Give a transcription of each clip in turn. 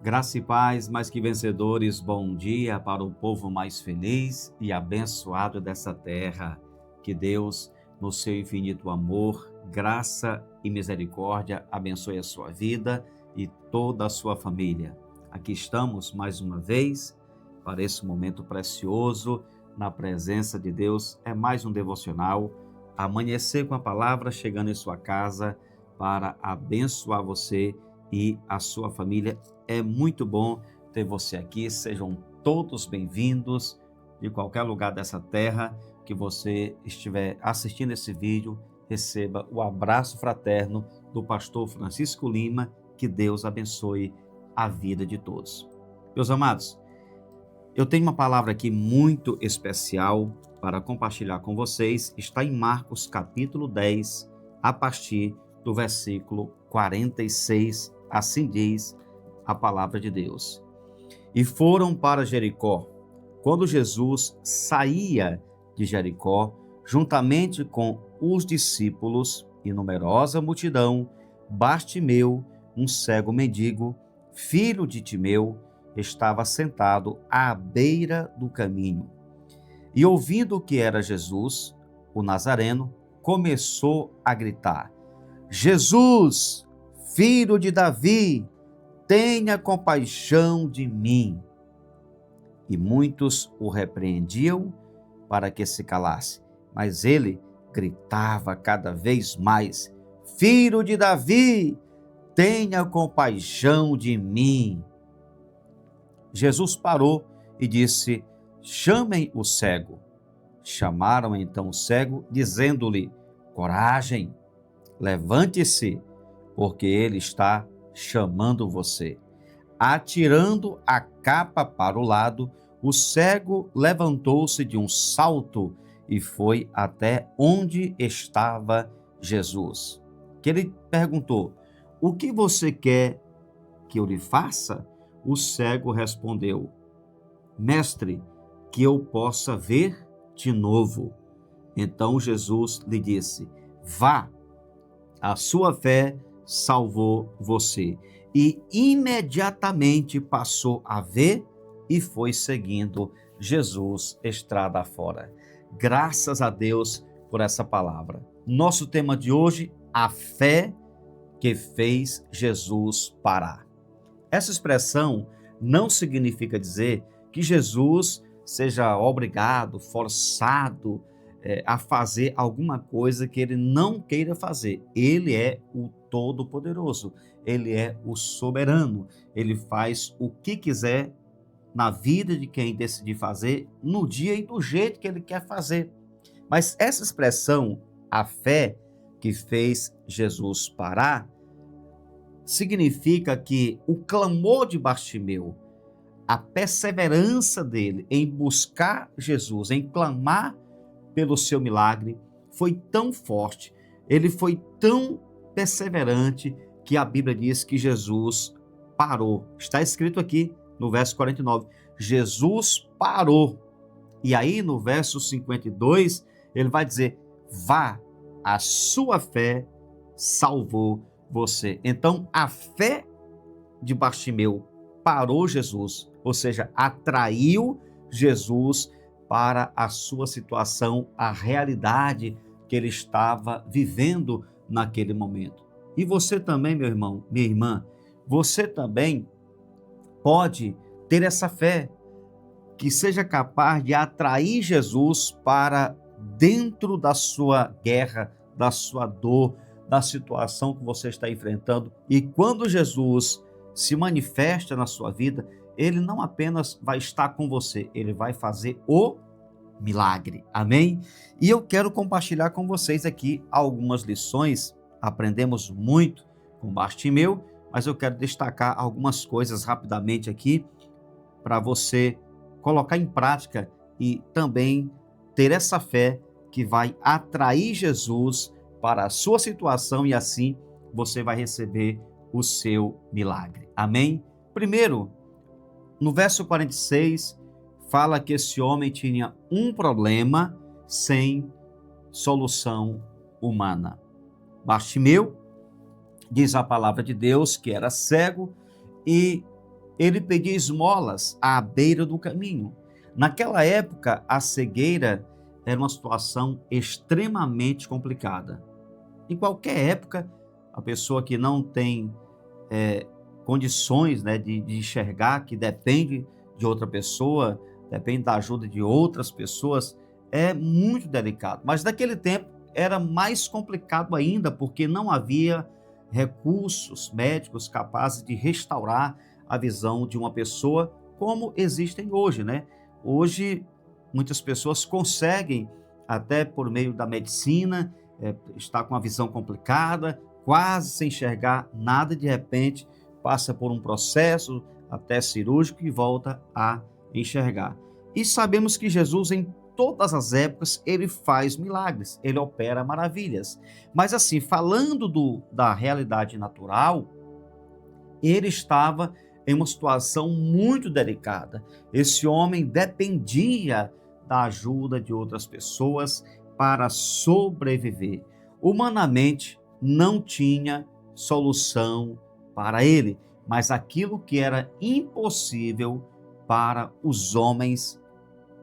Graça e paz, mais que vencedores, bom dia para o povo mais feliz e abençoado dessa terra. Que Deus, no seu infinito amor, graça e misericórdia, abençoe a sua vida e toda a sua família. Aqui estamos mais uma vez para esse momento precioso na presença de Deus. É mais um devocional, amanhecer com a palavra chegando em sua casa para abençoar você e a sua família. É muito bom ter você aqui, sejam todos bem-vindos de qualquer lugar dessa terra que você estiver assistindo esse vídeo, receba o abraço fraterno do pastor Francisco Lima, que Deus abençoe a vida de todos. Meus amados, eu tenho uma palavra aqui muito especial para compartilhar com vocês, está em Marcos capítulo 10, a partir do versículo 46, assim diz a palavra de Deus. E foram para Jericó. Quando Jesus saía de Jericó, juntamente com os discípulos e numerosa multidão, Bartimeu, um cego mendigo, filho de Timeu, estava sentado à beira do caminho. E ouvindo que era Jesus, o Nazareno, começou a gritar: Jesus, filho de Davi, tenha compaixão de mim. E muitos o repreendiam para que se calasse, mas ele gritava cada vez mais: Filho de Davi, tenha compaixão de mim. Jesus parou e disse: Chamem o cego. Chamaram então o cego, dizendo-lhe: Coragem, levante-se, porque ele está chamando você. Atirando a capa para o lado, o cego levantou-se de um salto e foi até onde estava Jesus. Que ele perguntou: O que você quer que eu lhe faça? O cego respondeu: Mestre, que eu possa ver de novo. Então Jesus lhe disse: Vá, a sua fé salvou você. E imediatamente passou a ver e foi seguindo Jesus estrada fora. Graças a Deus por essa palavra. Nosso tema de hoje: a fé que fez Jesus parar. Essa expressão não significa dizer que Jesus seja obrigado, forçado a fazer alguma coisa que ele não queira fazer. Ele é o Todo-Poderoso, ele é o soberano, ele faz o que quiser na vida de quem decidir fazer, no dia e do jeito que ele quer fazer. Mas essa expressão, a fé que fez Jesus parar, significa que o clamor de Bartimeu, a perseverança dele em buscar Jesus, em clamar pelo seu milagre, foi tão forte, ele foi tão perseverante, que a Bíblia diz que Jesus parou. Está escrito aqui no verso 49, Jesus parou. E aí no verso 52, ele vai dizer: vá, a sua fé salvou você. Então a fé de Bartimeu parou Jesus, ou seja, atraiu Jesus para a sua situação, a realidade que ele estava vivendo naquele momento. E você também, meu irmão, minha irmã, você também pode ter essa fé que seja capaz de atrair Jesus para dentro da sua guerra, da sua dor, da situação que você está enfrentando. E quando Jesus se manifesta na sua vida, ele não apenas vai estar com você, ele vai fazer o milagre. Amém? E eu quero compartilhar com vocês aqui algumas lições. Aprendemos muito com Bartimeu, mas eu quero destacar algumas coisas rapidamente aqui para você colocar em prática e também ter essa fé que vai atrair Jesus para a sua situação e assim você vai receber o seu milagre. Amém? Primeiro, no verso 46, fala que esse homem tinha um problema sem solução humana. Bartimeu, diz a palavra de Deus, que era cego e ele pedia esmolas à beira do caminho. Naquela época, a cegueira era uma situação extremamente complicada. Em qualquer época, a pessoa que não tem condições, né, de enxergar, que depende de outra pessoa, depende da ajuda de outras pessoas, é muito delicado. Mas naquele tempo era mais complicado ainda, porque não havia recursos médicos capazes de restaurar a visão de uma pessoa como existem hoje, né? Hoje, muitas pessoas conseguem, até por meio da medicina, estar com a visão complicada, quase sem enxergar nada, de repente passa por um processo até cirúrgico e volta a enxergar. E sabemos que Jesus, em todas as épocas, ele faz milagres, ele opera maravilhas. Mas assim, falando da realidade natural, ele estava em uma situação muito delicada. Esse homem dependia da ajuda de outras pessoas para sobreviver. Humanamente, não tinha solução para ele, mas aquilo que era impossível para os homens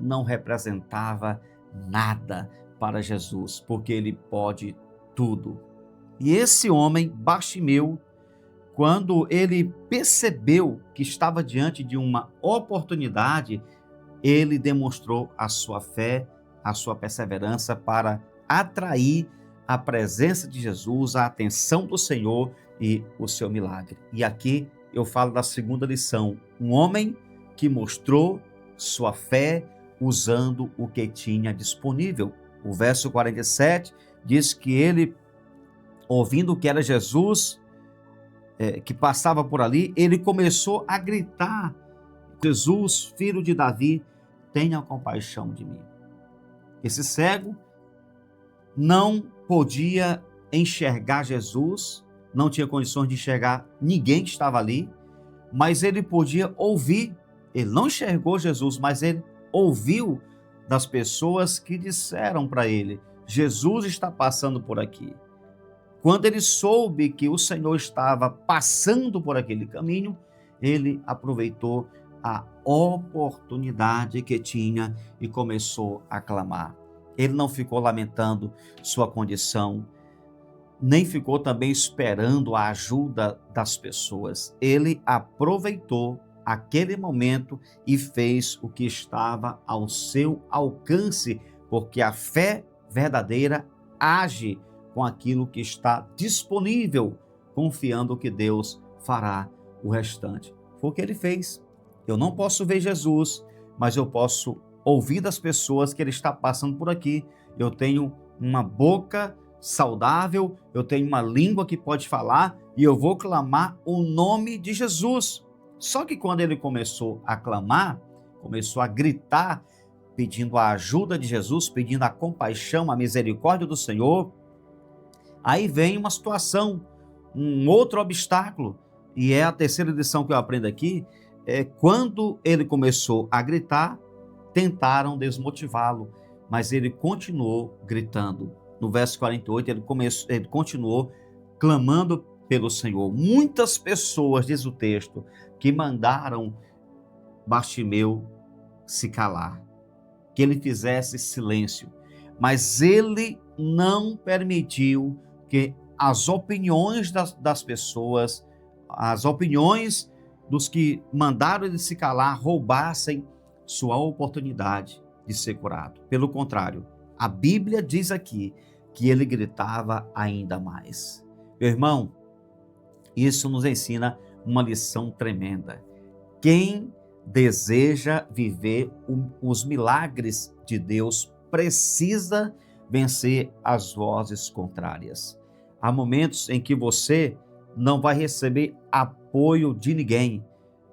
não representava nada para Jesus, porque ele pode tudo. E esse homem, Bartimeu, quando ele percebeu que estava diante de uma oportunidade, ele demonstrou a sua fé, a sua perseverança para atrair a presença de Jesus, a atenção do Senhor e o seu milagre. E aqui eu falo da segunda lição: um homem que mostrou sua fé usando o que tinha disponível. O verso 47 diz que ele, ouvindo que era Jesus que passava por ali, ele começou a gritar: Jesus, filho de Davi, tenha compaixão de mim. Esse cego não podia enxergar Jesus, não tinha condições de enxergar ninguém que estava ali, mas ele podia ouvir. Ele não enxergou Jesus, mas ele ouviu das pessoas que disseram para ele: Jesus está passando por aqui. Quando ele soube que o Senhor estava passando por aquele caminho, ele aproveitou a oportunidade que tinha e começou a clamar. Ele não ficou lamentando sua condição, nem ficou também esperando a ajuda das pessoas. Ele aproveitou aquele momento e fez o que estava ao seu alcance, porque a fé verdadeira age com aquilo que está disponível, confiando que Deus fará o restante. Foi o que ele fez. Eu não posso ver Jesus, mas eu posso ouvir das pessoas que ele está passando por aqui. Eu tenho uma boca saudável, eu tenho uma língua que pode falar e eu vou clamar o nome de Jesus. Só que quando ele começou a clamar, começou a gritar, pedindo a ajuda de Jesus, pedindo a compaixão, a misericórdia do Senhor, aí vem uma situação, um outro obstáculo, e é a terceira lição que eu aprendo aqui. Quando ele começou a gritar, tentaram desmotivá-lo, mas ele continuou gritando. No verso 48, ele continuou clamando pelo Senhor. Muitas pessoas, diz o texto, que mandaram Bartimeu se calar, que ele fizesse silêncio, mas ele não permitiu que as opiniões das pessoas, as opiniões dos que mandaram ele se calar, roubassem sua oportunidade de ser curado. Pelo contrário, a Bíblia diz aqui que ele gritava ainda mais. Meu irmão, isso nos ensina uma lição tremenda. Quem deseja viver os milagres de Deus precisa vencer as vozes contrárias. Há momentos em que você não vai receber apoio de ninguém,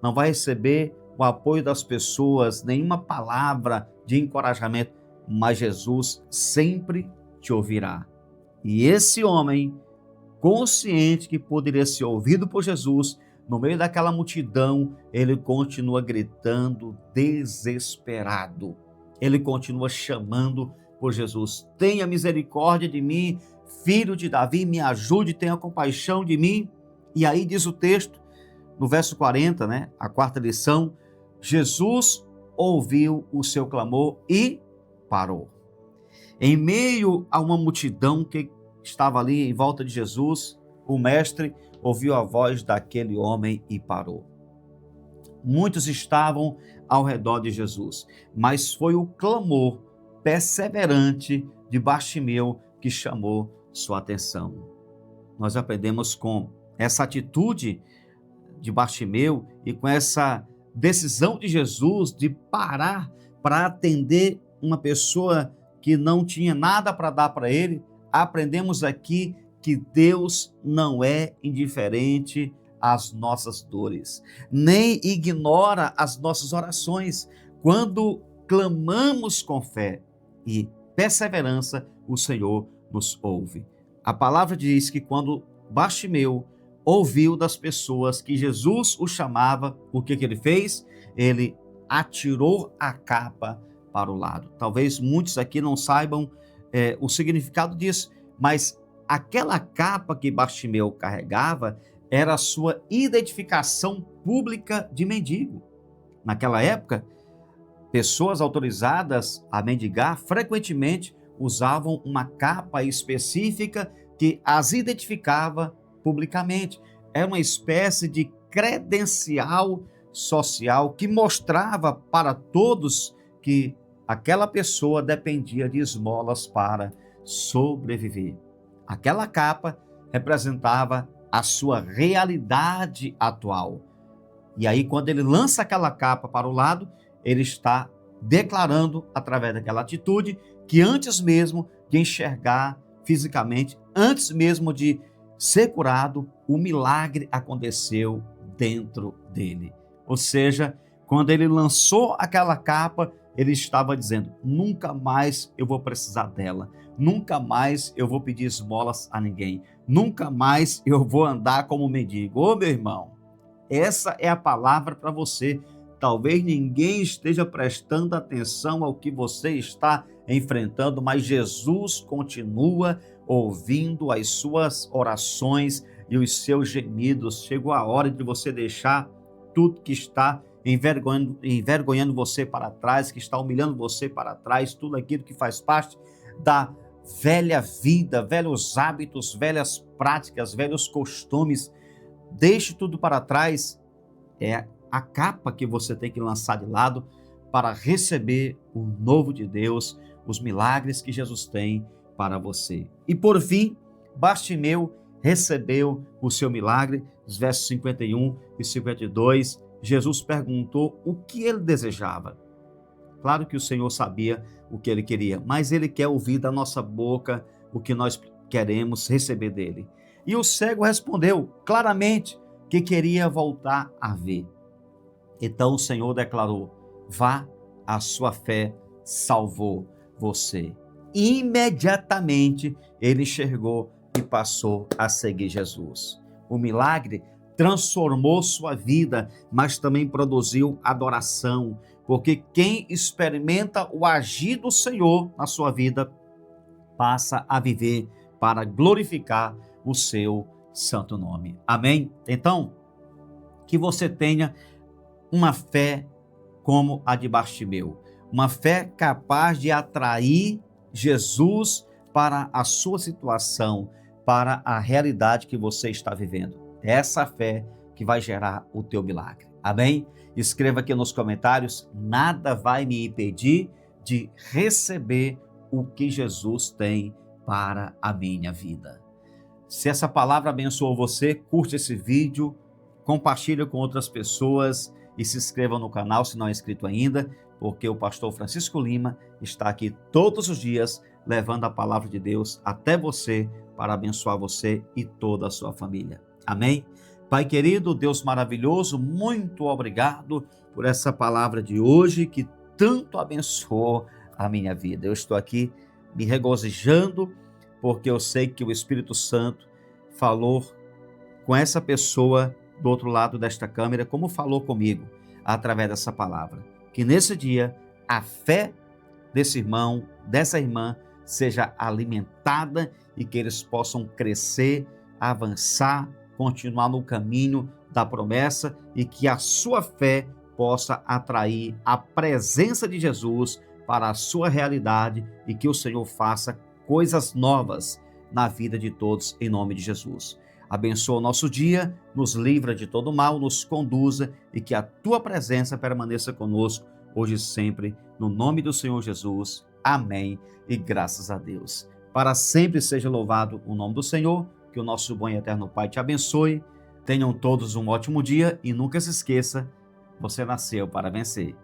não vai receber o apoio das pessoas, nenhuma palavra de encorajamento, mas Jesus sempre te ouvirá. E esse homem, consciente que poderia ser ouvido por Jesus, no meio daquela multidão, ele continua gritando desesperado. Ele continua chamando por Jesus: tenha misericórdia de mim, filho de Davi, me ajude, tenha compaixão de mim. E aí diz o texto, no verso 40, né, a quarta lição, Jesus ouviu o seu clamor e parou. Em meio a uma multidão que estava ali em volta de Jesus, o mestre ouviu a voz daquele homem e parou. Muitos estavam ao redor de Jesus, mas foi o clamor perseverante de Bartimeu que chamou sua atenção. Nós aprendemos com essa atitude de Bartimeu e com essa decisão de Jesus de parar para atender uma pessoa que não tinha nada para dar para ele, aprendemos aqui que Deus não é indiferente às nossas dores, nem ignora as nossas orações. Quando clamamos com fé e perseverança, o Senhor nos ouve. A palavra diz que quando Bartimeu ouviu das pessoas que Jesus o chamava, o que ele fez? Ele atirou a capa para o lado. Talvez muitos aqui não saibam o significado disso, mas aquela capa que Bartimeu carregava era a sua identificação pública de mendigo. Naquela época, pessoas autorizadas a mendigar frequentemente usavam uma capa específica que as identificava publicamente. Era uma espécie de credencial social que mostrava para todos que aquela pessoa dependia de esmolas para sobreviver. Aquela capa representava a sua realidade atual. E aí, quando ele lança aquela capa para o lado, ele está declarando, através daquela atitude, que antes mesmo de enxergar fisicamente, antes mesmo de ser curado, o milagre aconteceu dentro dele. Ou seja, quando ele lançou aquela capa, ele estava dizendo: nunca mais eu vou precisar dela, nunca mais eu vou pedir esmolas a ninguém, nunca mais eu vou andar como mendigo. Ô meu irmão, essa é a palavra para você. Talvez ninguém esteja prestando atenção ao que você está enfrentando, mas Jesus continua ouvindo as suas orações e os seus gemidos. Chegou a hora de você deixar tudo que está envergonhando você para trás, que está humilhando você para trás, tudo aquilo que faz parte da velha vida, velhos hábitos, velhas práticas, velhos costumes. Deixe tudo para trás. É a capa que você tem que lançar de lado para receber o novo de Deus, os milagres que Jesus tem para você. E por fim, Bartimeu recebeu o seu milagre. Os versos 51 e 52, Jesus perguntou o que ele desejava. Claro que o Senhor sabia o que ele queria, mas ele quer ouvir da nossa boca o que nós queremos receber dele. E o cego respondeu claramente que queria voltar a ver. Então o Senhor declarou: vá, a sua fé salvou você. Imediatamente ele enxergou e passou a seguir Jesus. O milagre transformou sua vida, mas também produziu adoração, porque quem experimenta o agir do Senhor na sua vida passa a viver para glorificar o seu santo nome. Amém? Então, que você tenha uma fé como a de Bartimeu, uma fé capaz de atrair Jesus para a sua situação, para a realidade que você está vivendo. É essa fé que vai gerar o teu milagre. Amém? Escreva aqui nos comentários: nada vai me impedir de receber o que Jesus tem para a minha vida. Se essa palavra abençoou você, curte esse vídeo, compartilhe com outras pessoas e se inscreva no canal se não é inscrito ainda, porque o pastor Francisco Lima está aqui todos os dias levando a palavra de Deus até você para abençoar você e toda a sua família. Amém? Pai querido, Deus maravilhoso, muito obrigado por essa palavra de hoje que tanto abençoou a minha vida. Eu estou aqui me regozijando porque eu sei que o Espírito Santo falou com essa pessoa do outro lado desta câmera, como falou comigo através dessa palavra. Que nesse dia a fé desse irmão, dessa irmã, seja alimentada e que eles possam crescer, avançar, continuar no caminho da promessa e que a sua fé possa atrair a presença de Jesus para a sua realidade e que o Senhor faça coisas novas na vida de todos, em nome de Jesus. Abençoa o nosso dia, nos livra de todo mal, nos conduza e que a tua presença permaneça conosco hoje e sempre, no nome do Senhor Jesus. Amém e graças a Deus. Para sempre seja louvado o nome do Senhor, que o nosso bom e eterno Pai te abençoe. Tenham todos um ótimo dia e nunca se esqueça, você nasceu para vencer.